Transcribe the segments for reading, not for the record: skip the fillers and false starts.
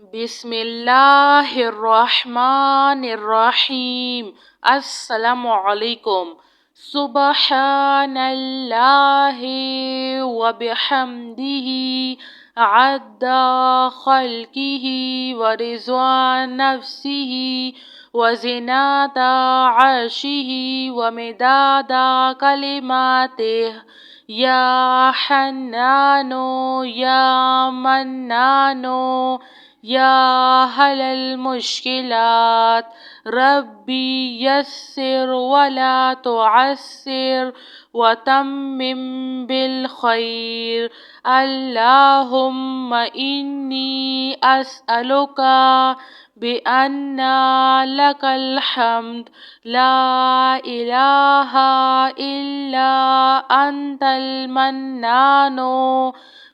بسم اللہ الرحمن الرحیم۔ السلام علیکم۔ سبحان اللہ وبحمدہ عدد خلقہ ورضا نفسہ وزنة عرشہ ومداد کلماتہ۔ یا حنان یا منان یا حل المشکلات، ربی یسر ولا تعسر وتمم بالخیر۔ اللہم انی اسألک بأن لک الحمد لا الہ الا انت المنان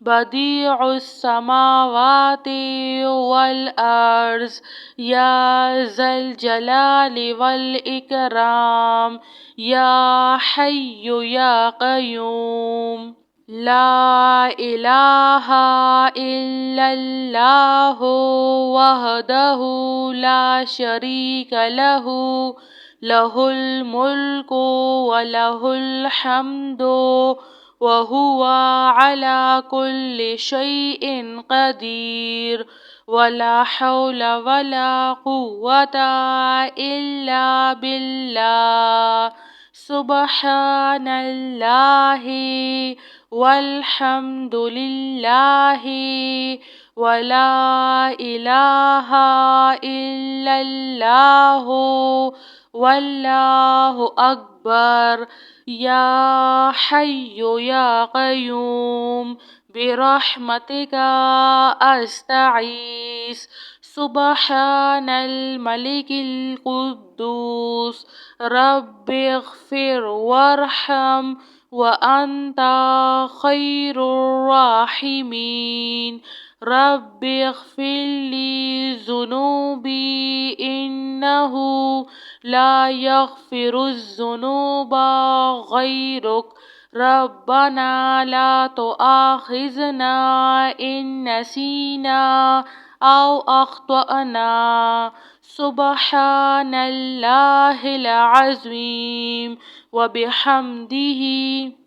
بدیع السماوات والارض یا ذا الجلال والاکرام یا حی یا قیوم۔ لا الہ الا اللہ وحدہ لا شریک لہ، لہ الملک ولہ الحمد وہو علی کل شیء قدیر۔ ولا حول ولا قوة الا باللہ۔ سبحان اللہ والحمد للہ ولا الہ الا اللہ واللہ اکبر۔ یا حی یا قیوم برحمتک استغیث۔ سبحان الملک القدوس رب اغفر وارحم وانت خیر الراحمین۔ رب اغفر لی ذنوبی انہ لا یغفر الذنوب غیرک۔ ربنا لا تؤاخذنا ان نسینا او اخطأنا۔ سبحان اللہ العظیم وبحمدہ۔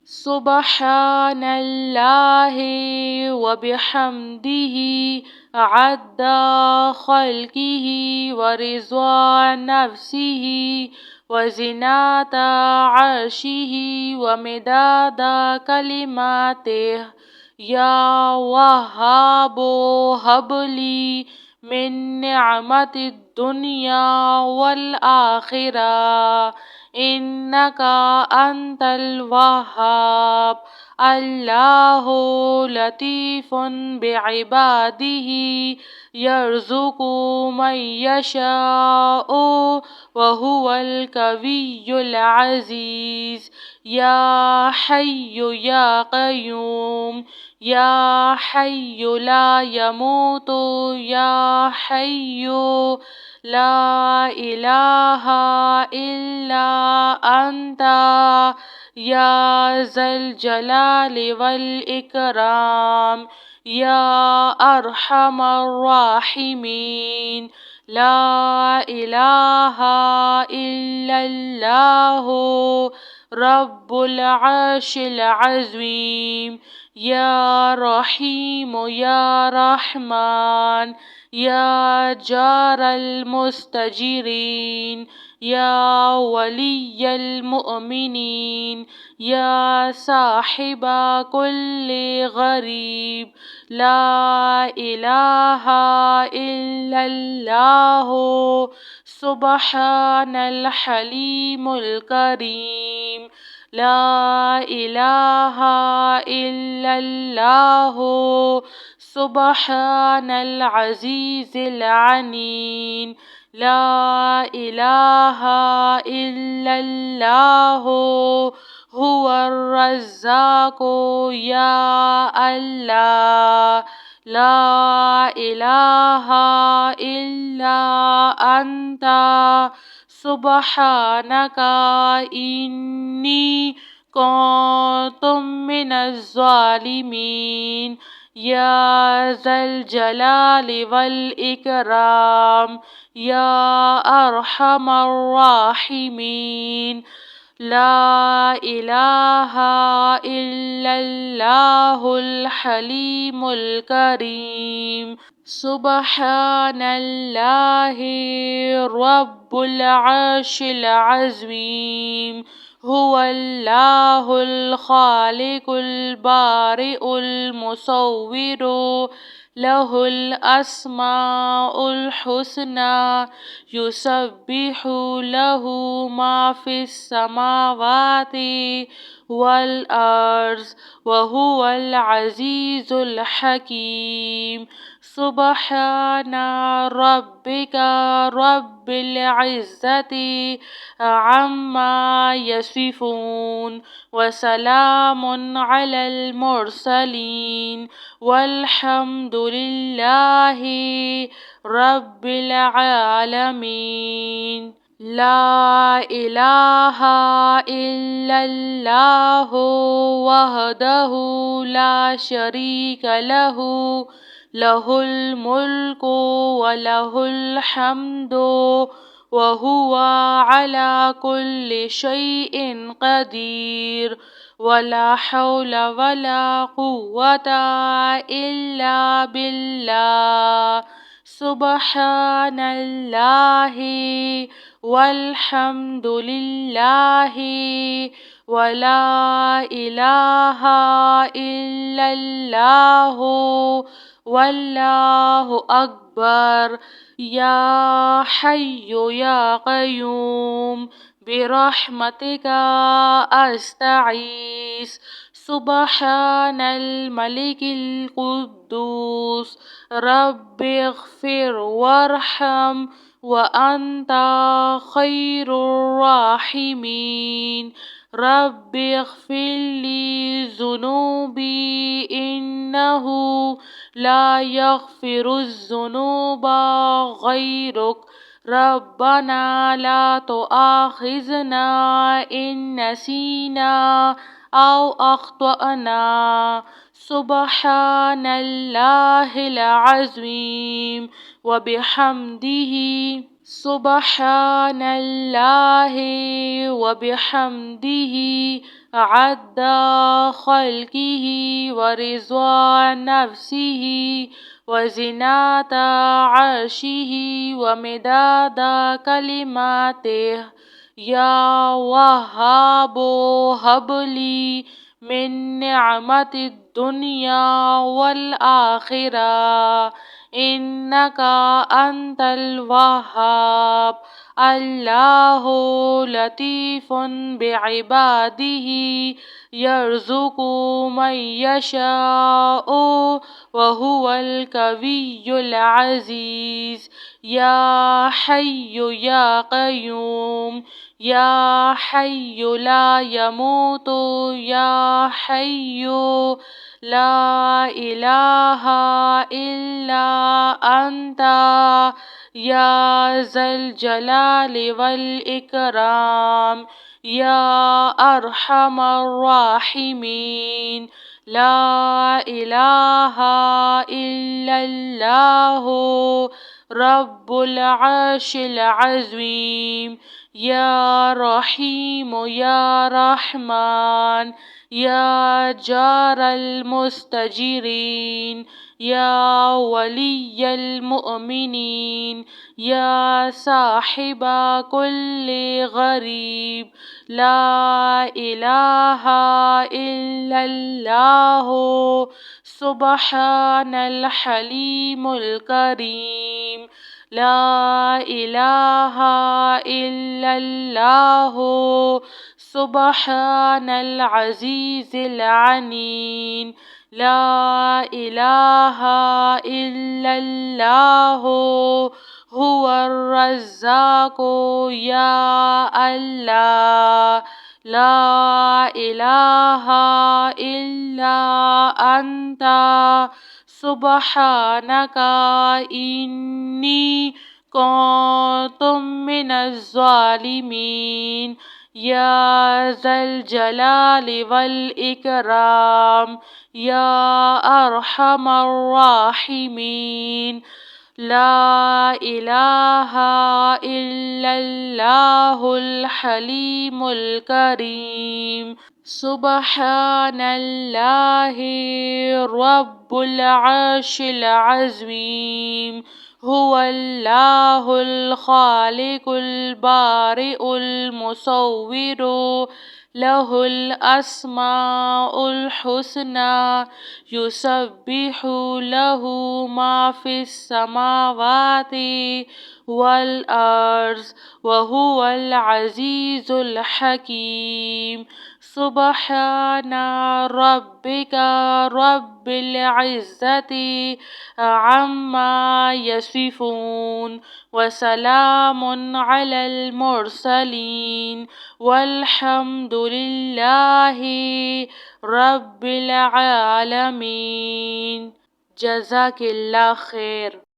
سبحان اللہ وبحمدہ عدد خلقہ ورضا نفسہ وزنة عرشہ ومداد کلماتہ۔ یا وہاب ہب لی من نعمت الدنیا والآخرہ انک انت الوہاب۔ اللہ لطیف بعبادہ یرزق من یشاء وہو القوی العزیز۔ یا حی یا قیوم یا حی لا یموت یا حی لا الہ الا انت یا ذا الجلال والاکرام یا ارحم الراحمین۔ لا الہ الا اللہ رب العرش العظیم۔ یا رحیم یا رحمن یا جار المستجیرین یا ولی المؤمنین یا صاحب کل غریب۔ لا الہ الا اللہ سبحان الحلیم الکریم۔ لا الہ الا اللہ سبحان العزیز العلیم۔ لا الہ الا اللہ هو الرزاق یا اللہ۔ لا الہ الا انت سبحانک انی کنت من الظالمین۔ يا ذا الجلال والإكرام يا أرحم الراحمين. لا إله إلا الله الحليم الكريم. سبحان الله رب العرش العظيم. هو الله الخالق البارئ المصور، له الأسماء الحسنى، يسبح له ما في السماوات والأرض وهو العزيز الحكيم. سبحان ربك رب العزة عما يصفون، وسلام على المرسلين، والحمد لله رب العالمين. لا إله إلا الله وحده لا شريك له، له الملك وله الحمد وهو على كل شيء قدير. ولا حول ولا قوة إلا بالله. سبحان الله والحمد لله ولا إله إلا الله والله أكبر. يا حي يا قيوم برحمتك أستغيث. سبحان الملك القدوس رب اغفر وارحم وأنت خير الراحمين. رب اغفر لي ذنوبي إنه لا يغفر الذنوب غيرك. ربنا لا تؤاخذنا إن نسينا أو أخطأنا. سبحان الله العظيم وبحمده. سبحان الله وبحمده عد خلقه ورضا نفسه وزنة عرشه ومداد كلماته. يا وهاب هب لي من نعمة الدنيا والآخرة إنك أنت الوهاب. الله لطيف بعباده يرزق من يشاء وهو القوي العزيز. يا حي يا قيوم يا حي لا يموت يا حي لا إله إلا أنت يا ذا الجلال والإكرام يا أرحم الراحمين. لا إله إلا الله رب العرش العظيم. يا رحيم يا رحمن يا جار المستجيرين يا ولي المؤمنين يا صاحب كل غريب. لا إله إلا الله سبحان الحليم الكريم. لا إله إلا الله سبحان العزيز العليم. لا إله إلا الله هو الرزاق يا الله. لا إله إلا أنت سبحانك إني كنت من الظالمين. يا ذا الجلال والإكرام يا أرحم الراحمين. لا إله إلا الله الحليم الكريم. سبحان الله رب العرش العظيم. هو الله الخالق البارئ المصور له الأسماء الحسنى يسبح له ما في السماوات والأرض وهو العزيز الحكيم. سبحان ربك رب العزة عما يصفون وسلام على المرسلين والحمد لله رب العالمين. جزاک اللہ خیر.